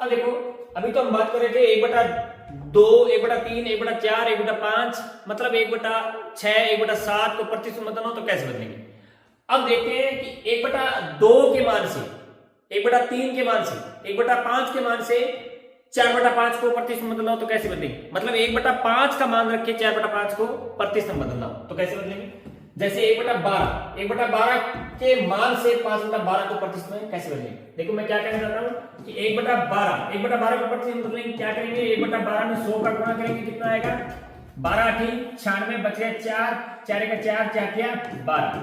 अब देखो, अभी तो हम बात कर रहे थे 1/2, 1/3, 1/4, 1/5, मतलब 1/6, 1/7 को प्रतिशत में बदलना हो तो कैसे बदलेंगे। अब देखते हैं कि 1/2 के मान से, 1/3 के मान से, 1/5 के मान से 4/5 को प्रतिशत में बदलना हो तो कैसे बदलेंगे। मतलब 1/5 का मान रख के 4/5 को प्रतिशत में बदलना हो तो कैसे बदलेंगे। जैसे 1/12, 1/12 के मान से 5/12 को प्रतिशत में कैसे बदलेंगे। देखो मैं क्या कहना चाहता हूं कि 1/12 को प्रतिशत में बदलेंगे, क्या करेंगे, 1/12 में 100 का गुणा करेंगे, कितना आएगा, 12 8 96, बच गया 4, 4 का 4, 4 किया 12,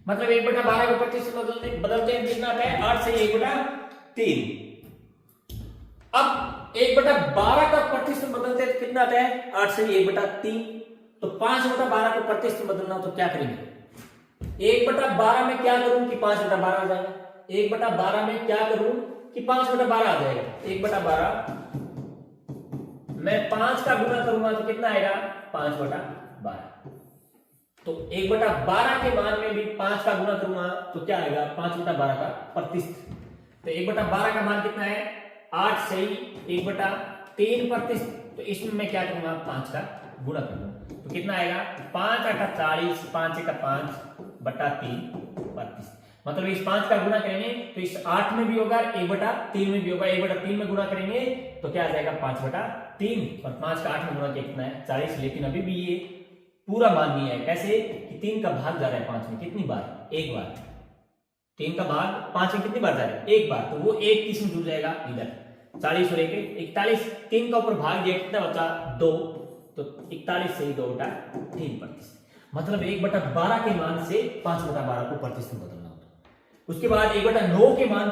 मतलब 1/12 को प्रतिशत में बदलते हैं, कितना आता है 8 से 1/3। अब 1/12 का प्रतिशत बदलते हैं कितना आता है 8 से 1/3। तो 5/12 को प्रतिशत बदलना हो तो क्या करेंगे। 1/12 में क्या करूं कि 5/12 आ जाएगा, 1/12 में क्या करूं कि 5/12 आ जाएगा। 1/12 मैं 5 का गुणा करूंगा तो कितना आएगा 5/12। तो 1/12 के मान में भी 5 का गुणा करूंगा तो क्या आएगा 5/12 का प्रतिशत। तो 1/12 का मान कितना है 8 से 1/3 प्रतिशत। तो इसमें मैं क्या करूंगा 5 का गुणा करूंगा तो कितना आएगा 5 8 40, 5 1 5/3 प्रतिशत। मतलब इस 5 का गुणा करेंगे तो इस 8 में भी होगा, 1/3 में भी होगा, 1/3 में गुणा करेंगे तो क्या आ जाएगा 5/3 और 5 का 8 में गुणा किया कितना है 40। लेकिन अभी भी ये पूरा मान नहीं है, कैसे कि 3 का भाग जा रहा है 5 में, कितनी बार, एक बार। 3 का भाग 5 में कितनी बार जा रहा है, एक बार, तो वो एक किस्म जुड़ जाएगा इधर, 40 और 1 41। 3 का ऊपर भाग दिया कितना बचा 2, तो 41 से 2/3 प्रतिशत। मतलब 1/12 के मान से 5/12 को प्रतिशत में बदलना होता। उसके बाद 1/9 के मान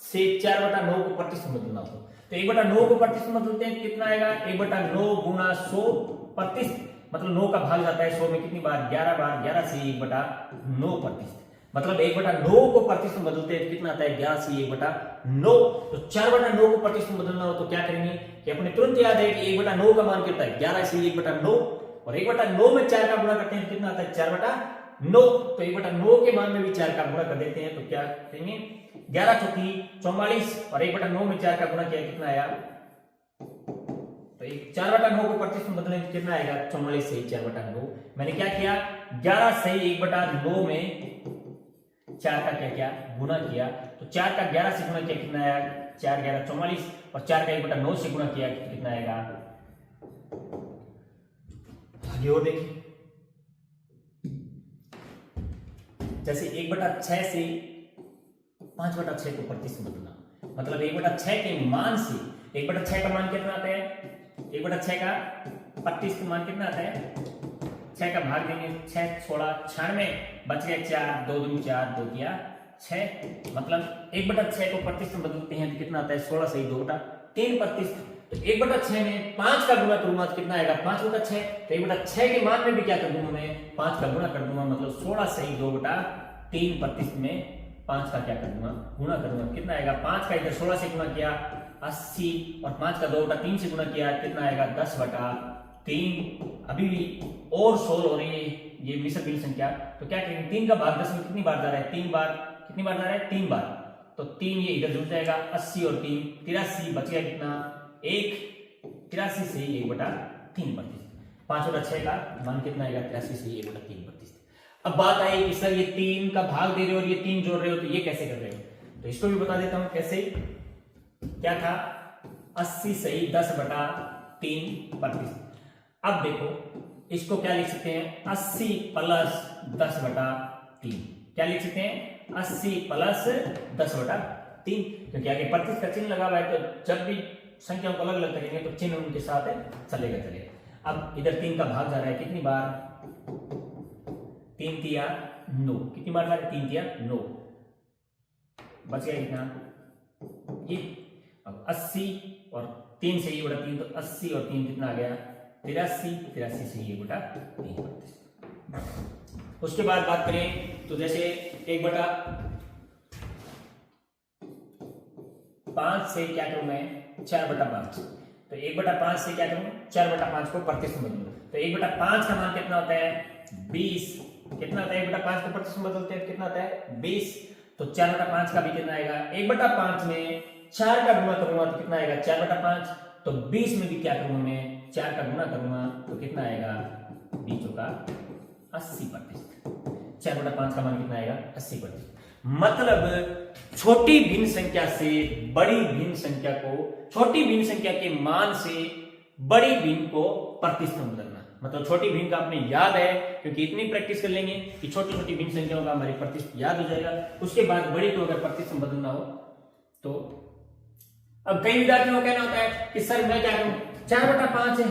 से 4/9 को प्रतिशत में बदलना होता। तो 1/9 को प्रतिशत में बदलते हैं कितना आएगा 1/9 गुणा 100 प्रतिशत। मतलब 9 का भाग जाता है 100 में कितनी बार 11 बार, 11 से 1/9 प्रतिशत। मतलब 1/9 को प्रतिशत में बदलते हैं कितना आता है 11 से 1/9। तो 4/9 को प्रतिशत में बदलना हो तो क्या करेंगे कि अपने तुरंत याद है कि 1/9 का मान कितना है 11 से 1/9 और 1/9 में 4 का गुणा करते हैं कितना आता है 4/9। तो 1/9 के मान में भी 4 का गुणा कर देते हैं तो क्या करेंगे 11 चौकी 44 और 1/9 में 4 का गुणा किया कितना आया, तो 4/9 को प्रतिशत में बदलेंगे कितना आएगा 44 से 4/9। मैंने क्या किया 11 से 1/9 में 4 का क्या किया गुणा किया, तो 4 का 11 से गुणा किया कितना आया 4 11 44 और 4 का 1/9 से गुणा किया कितना आएगा। आगे और देखिए, जैसे 1/6 से 5/6 को प्रतिशत बदलना, मतलब 1/6 के मान से 1/6 का मान कितना आता है 1/6 का प्रतिशत मान कितना आता है 6 का भाग देंगे 6 16 96, बच गया 4, 2 दूनी 4, 2 किया 6। मतलब 1/6 को प्रतिशत बदलते हैं तो कितना आता है 16 से 2/3 प्रतिशत। तो 1/6 में 5 का गुणा करूंगा तो कितना आएगा 5/6। तो 1/6 के मान में भी क्या कर दूंगा मैं 5 का गुणा कर दूंगा, मतलब 16 से 2/3 प्रतिशत में 5 का क्या कर दूंगा गुणा कर दूंगा, कितना आएगा 5 का इधर 16 से गुणा किया 80 और 5 का 2/3 से गुणा किया कितना आएगा 10/3। अभी भी और 16 हो रही है ये मिसर संख्या, तो क्या करेंगे 3 का भाग 10 में कितनी बार जा रहा है 3 बार, कितनी बार जा रहा है 3 बार, तो 3 ये इधर जुड़ जाएगा 80 और 3 83, बच गया कितना 1, 83 से 1/3 प्रतिशत। 5/6 का मान कितना आएगा 83 से 1/3 प्रतिशत। अब बात आई कि सर ये 3 का भाग दे रहे हो और ये 3 जोड़ रहे हो तो ये कैसे कर रहे हो, तो इसको भी बता देता हूं कैसे। क्या था 80 सही 10/3 प्रतिशत। अब देखो इसको क्या लिख सकते हैं 80 प्लस 10/3, क्या लिख सकते हैं 80 प्लस 10/3, क्योंकि आगे प्रतिशत का चिन्ह लगा हुआ है तो जब भी संख्याओं को अलग अलग करेंगे तो चिन्ह उनके साथ चलेगा। अब इधर 3 का भाग जा रहा है कितनी बार 3 तिया 9, कितनी बार जा रहा है 3 तिया 9, बच गया कितना ये। अब 80 और 3 से 1/3 तो 80 और 3 कितना आ गया 83 से 1/3 प्रतिशत। उसके बाद बात करें तो जैसे 1/5 से क्या करूं मैं 4/5, तो 1/5 से क्या करूं 4/5 को प्रतिशत में बदलूं, तो 1/5 का मान कितना होता है 20, कितना होता है 1/5 को प्रतिशत में बदलते हैं कितना होता है 20। तो 4/5 का भी कितना आएगा 1/5 में 4 का गुणा करूंगा तो कितना आएगा 4/5। तो 20 में भी क्या करूंगा मैं 4 का गुणा करूंगा तो कितना आएगा 20 का 80%। 4/5 का मान कितना आएगा 80%। मतलब छोटी भिन्न संख्या से बड़ी भिन्न संख्या को, छोटी भिन्न संख्या के मान से बड़ी भिन्न को प्रतिशत में बदलना। मतलब छोटी भिन्न का आपने याद है, क्योंकि इतनी प्रैक्टिस कर लेंगे कि छोटी छोटी भिन्न संख्याओं का हमारी प्रतिशत याद हो जाएगा। उसके बाद बड़ी को अगर प्रतिशत में बदलना हो तो अब कई विद्यार्थियों का कहना होता है कि सर मैं क्या करूं 4/5 है,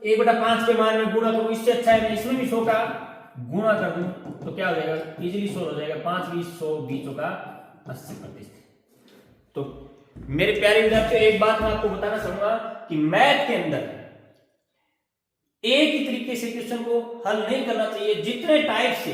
1/5 के मान में गुणा करूं, इससे अच्छा है मैं इसमें भी 100 का गुणा कर दूं तो क्या हो जाएगा इजीली 100 हो जाएगा। 5 20 100 20 का 80%। तो मेरे प्यारे विद्यार्थियों एक बात मैं आपको बताना चाहूंगा कि मैथ के अंदर एक ही तरीके से क्वेश्चन को हल नहीं करना चाहिए। जितने टाइप से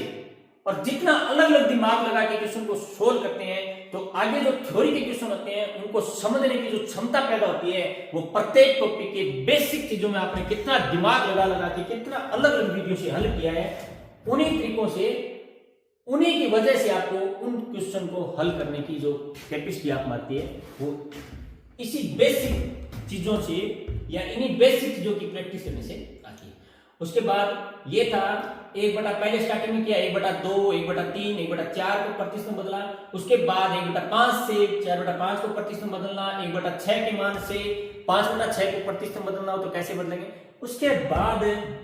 और जितना अलग अलग दिमाग लगा के क्वेश्चन को सोल्व करते हैं तो आगे जो थ्योरी के क्वेश्चन होते हैं उनको समझने की जो क्षमता पैदा होती है वो प्रत्येक टॉपिक के बेसिक चीजों में आपने कितना दिमाग लगा लगा के कितना अलग अलग विधियों से हल किया है, उन्हीं तरीकों से उन्हीं की वजह से आपको उन क्वेश्चन को हल करने की जो कैपेसिटी आप मानती है वो इसी बेसिक चीजों से या इन्हीं बेसिक चीजों की प्रैक्टिस करने से आती है। उसके बाद ये था पहले स्टार्टिंग में किया 1/2 1/3 1/4 को प्रतिशत में बदला। उसके बाद 1/5 से 4/5 को प्रतिशत में बदलना, 1/6 के मान से 5/6 को प्रतिशत में बदलना हो तो कैसे बदलेंगे। उसके बाद